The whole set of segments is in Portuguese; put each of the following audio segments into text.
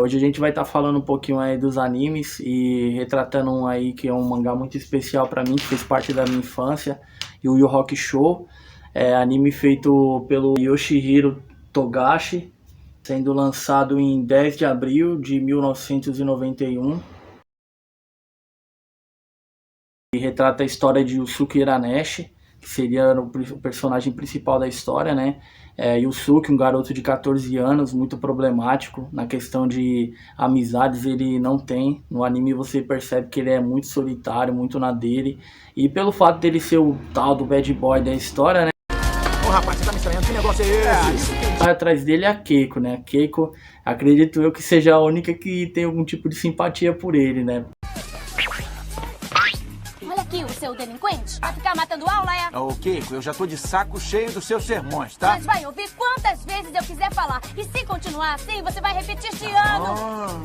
Hoje a gente vai estar falando um pouquinho aí dos animes e retratando um aí que é um mangá muito especial pra mim, que fez parte da minha infância, Yu Yu Hakusho, anime feito pelo Yoshihiro Togashi, sendo lançado em 10 de abril de 1991 e retrata a história de Yusuke Urameshi, que seria o personagem principal da história, né? Yusuke, um garoto de 14 anos, muito problemático na questão de amizades, ele não tem. No anime você percebe que ele é muito solitário, muito na dele. E pelo fato dele ser o tal do bad boy da história, né? Ô rapaz, você tá me estranhando? Que negócio é esse? Atrás dele é a Keiko, né? A Keiko, acredito eu que seja a única que tem algum tipo de simpatia por ele, né? Olha aqui, o seu delinquente. Vai ficar matando aula, é? Ô, Keiko, eu já tô de saco cheio dos seus sermões, tá? Mas vai ouvir quantas vezes eu quiser falar. E se continuar assim, você vai repetir este ano.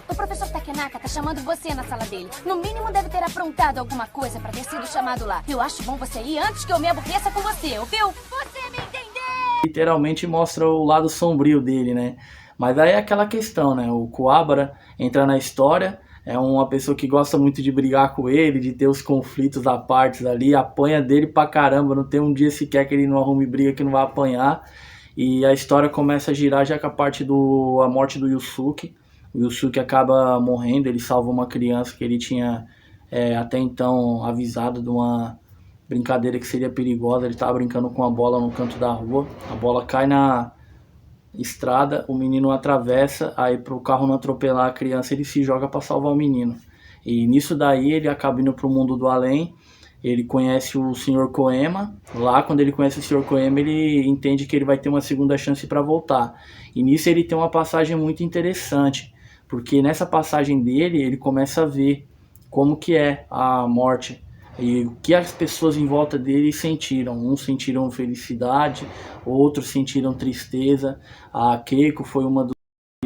O professor Takenaka tá chamando você na sala dele. No mínimo deve ter aprontado alguma coisa pra ter sido chamado lá. Eu acho bom você ir antes que eu me aborreça com você, ouviu? Você me entendeu? Literalmente mostra o lado sombrio dele, né? Mas aí é aquela questão, né? O Kuwabara entra na história, é uma pessoa que gosta muito de brigar com ele, de ter os conflitos à parte ali, apanha dele pra caramba, não tem um dia sequer que ele não arrume briga que não vai apanhar. E a história começa a girar já com a parte a morte do Yusuke. O Yusuke acaba morrendo, ele salva uma criança que ele tinha até então avisado de uma brincadeira que seria perigosa. Ele estava brincando com a bola no canto da rua, a bola cai na estrada, o menino atravessa, aí para o carro não atropelar a criança ele se joga para salvar o menino. E nisso daí ele acaba indo para o mundo do além, ele conhece o Sr. Koema. Lá, quando ele conhece o Sr. Koema, ele entende que ele vai ter uma segunda chance para voltar. E nisso ele tem uma passagem muito interessante, porque nessa passagem dele, ele começa a ver como que é a morte e o que as pessoas em volta dele sentiram. Uns sentiram felicidade, outros sentiram tristeza. A Keiko foi uma dos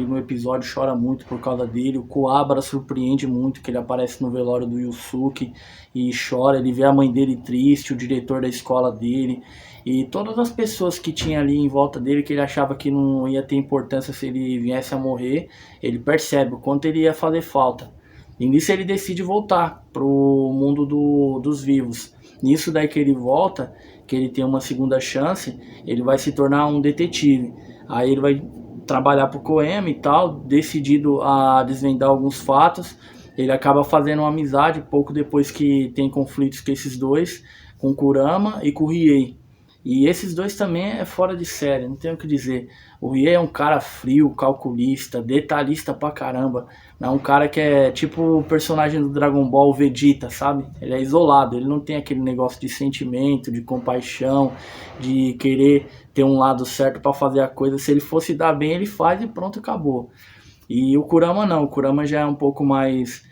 no episódio, chora muito por causa dele. O Kuwabara surpreende muito, que ele aparece no velório do Yusuke e chora. Ele vê a mãe dele triste, o diretor da escola dele e todas as pessoas que tinha ali em volta dele, que ele achava que não ia ter importância se ele viesse a morrer. Ele percebe o quanto ele ia fazer falta. E nisso ele decide voltar pro mundo dos vivos. Nisso daí que ele volta, que ele tem uma segunda chance, ele vai se tornar um detetive. Aí ele vai trabalhar pro Koema e tal, decidido a desvendar alguns fatos. Ele acaba fazendo uma amizade pouco depois que tem conflitos com esses dois, com o Kurama e com o Riei. E esses dois também é fora de série, não tenho o que dizer. O Riei é um cara frio, calculista, detalhista pra caramba. É um cara que é tipo o personagem do Dragon Ball, o Vegeta, sabe? Ele é isolado, ele não tem aquele negócio de sentimento, de compaixão, de querer ter um lado certo pra fazer a coisa. Se ele fosse dar bem, ele faz e pronto, acabou. E o Kurama não, o Kurama já é um pouco mais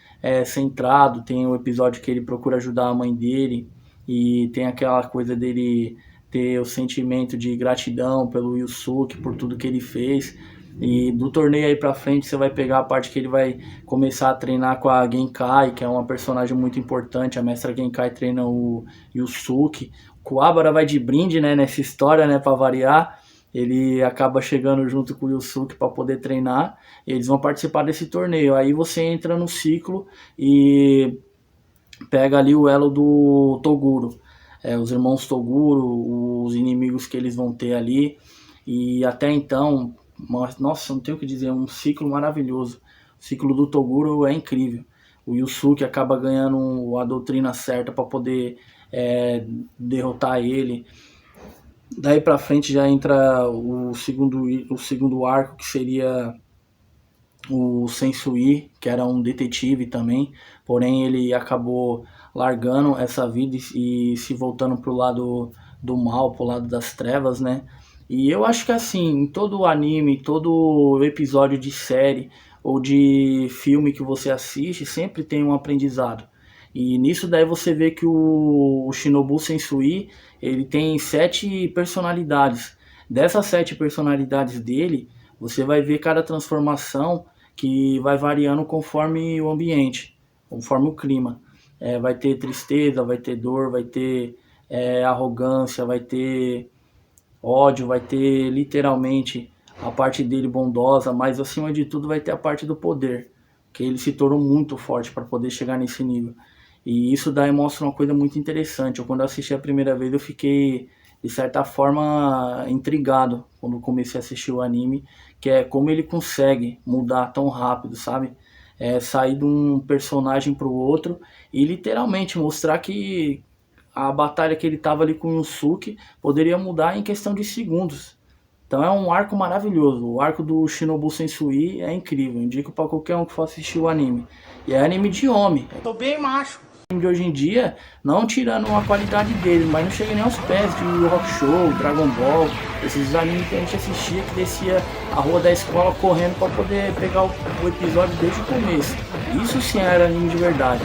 centrado, tem o episódio que ele procura ajudar a mãe dele e tem aquela coisa dele ter o sentimento de gratidão pelo Yusuke, por tudo que ele fez. E do torneio aí pra frente você vai pegar a parte que ele vai começar a treinar com a Genkai, que é uma personagem muito importante. A mestra Genkai treina o Yusuke. O Kuwabara vai de brinde, né, nessa história, né, pra variar. Ele acaba chegando junto com o Yusuke para poder treinar. Eles vão participar desse torneio. Aí você entra no ciclo e pega ali o elo do Toguro. Os irmãos Toguro, os inimigos que eles vão ter ali. E até então, nossa, não tenho o que dizer, é um ciclo maravilhoso. O ciclo do Toguro é incrível. O Yusuke acaba ganhando a doutrina certa para poder derrotar ele. Daí pra frente já entra o segundo arco, que seria o Sensui, que era um detetive também, porém ele acabou largando essa vida e se voltando pro lado do mal, pro lado das trevas, né? E eu acho que assim, em todo anime, todo episódio de série ou de filme que você assiste, sempre tem um aprendizado. E nisso daí você vê que o Shinobu Sensui, ele tem 7 personalidades. Dessas 7 personalidades dele, você vai ver cada transformação que vai variando conforme o ambiente, conforme o clima. Vai ter tristeza, vai ter dor, vai ter arrogância, vai ter ódio, vai ter literalmente a parte dele bondosa, mas acima de tudo vai ter a parte do poder, que ele se tornou muito forte para poder chegar nesse nível. E isso daí mostra uma coisa muito interessante. Eu, quando eu assisti a primeira vez, eu fiquei, de certa forma, intrigado quando comecei a assistir o anime, que é como ele consegue mudar tão rápido, sabe? Sair de um personagem para o outro e literalmente mostrar que a batalha que ele tava ali com o Yusuke poderia mudar em questão de segundos. Então é um arco maravilhoso. O arco do Shinobu Sensui é incrível. Indico pra qualquer um que for assistir o anime. E é anime de homem. Tô bem macho. O anime de hoje em dia, não tirando a qualidade dele, mas não chega nem aos pés de Yu Yu Hakusho, Dragon Ball, esses animes que a gente assistia, que descia a rua da escola correndo pra poder pegar o episódio desde o começo. Isso sim era anime de verdade.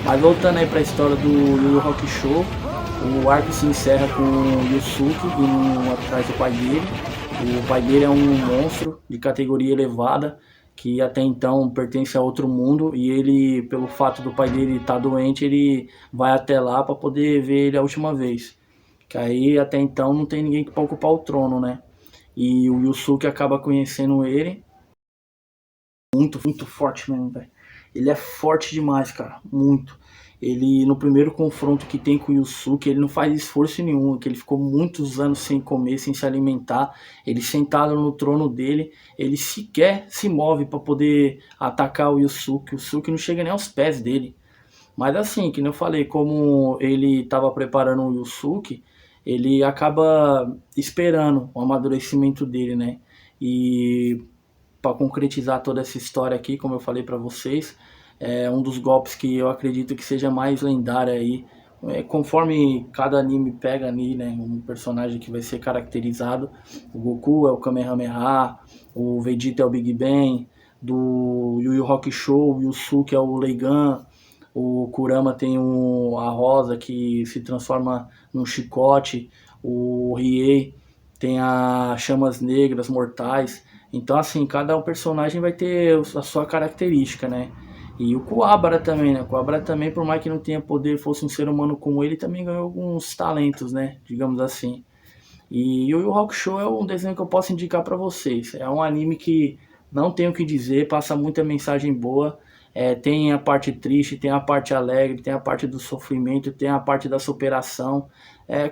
Mas voltando aí pra história do Yu Yu Hakusho, o arco se encerra com o Yusuke indo atrás do pai dele. O pai dele é um monstro de categoria elevada, que até então pertence a outro mundo, e ele, pelo fato do pai dele estar doente, ele vai até lá para poder ver ele a última vez. Que aí até então não tem ninguém para ocupar o trono, né? E o Yusuke acaba conhecendo ele. Muito forte mesmo, velho. Ele é forte demais, cara. Muito. Ele, no primeiro confronto que tem com o Yusuke, ele não faz esforço nenhum, que ele ficou muitos anos sem comer, sem se alimentar. Ele sentado no trono dele, ele sequer se move para poder atacar o Yusuke. O Yusuke não chega nem aos pés dele. Mas assim, que nem eu falei, como ele estava preparando o Yusuke, ele acaba esperando o amadurecimento dele, né? E para concretizar toda essa história aqui, como eu falei para vocês, é um dos golpes que eu acredito que seja mais lendário aí. Conforme cada anime pega ali, né, um personagem que vai ser caracterizado. O Goku é o Kamehameha, o Vegeta é o Big Bang, do Yu Yu Hakusho, o Yusuke é o Leigan, o Kurama tem a Rosa que se transforma num chicote, o Riei tem as chamas negras mortais. Então assim, cada personagem vai ter a sua característica, né? E o Kuwabara também, né? O Kuwabara também, por mais que não tenha poder, fosse um ser humano como ele, também ganhou alguns talentos, né? Digamos assim. E Yu Yu Hakusho é um desenho que eu posso indicar pra vocês. É um anime que não tenho o que dizer, passa muita mensagem boa. Tem a parte triste, tem a parte alegre, tem a parte do sofrimento, tem a parte da superação.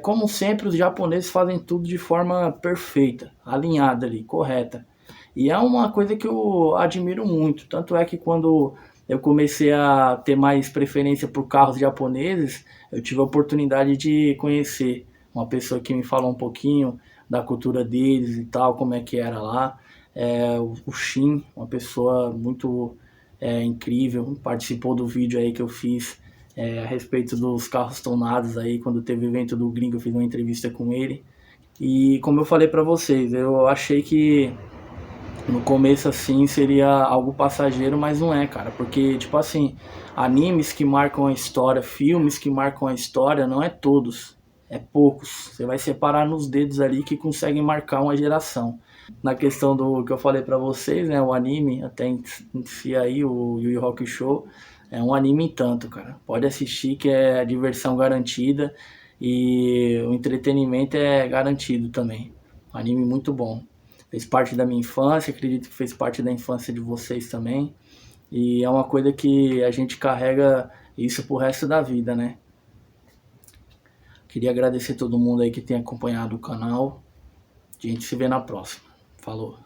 Como sempre, os japoneses fazem tudo de forma perfeita, alinhada ali, correta. E é uma coisa que eu admiro muito. Tanto é que quando eu comecei a ter mais preferência por carros japoneses, eu tive a oportunidade de conhecer uma pessoa que me falou um pouquinho da cultura deles e tal, como é que era lá. O Shin, uma pessoa muito incrível, participou do vídeo aí que eu fiz a respeito dos carros tonados aí, quando teve o evento do Gringo, eu fiz uma entrevista com ele. E como eu falei pra vocês, eu achei que no começo assim seria algo passageiro, mas não é, cara, porque tipo assim, animes que marcam a história, filmes que marcam a história, não é todos, é poucos. Você vai separar nos dedos ali que conseguem marcar uma geração. Na questão do que eu falei pra vocês, né, o anime, até em si aí, o Yu Yu Hakusho, é um anime em tanto, cara. Pode assistir que é a diversão garantida e o entretenimento é garantido também. Um anime muito bom. Fez parte da minha infância, acredito que fez parte da infância de vocês também. E é uma coisa que a gente carrega isso pro resto da vida, né? Queria agradecer todo mundo aí que tem acompanhado o canal. A gente se vê na próxima. Falou.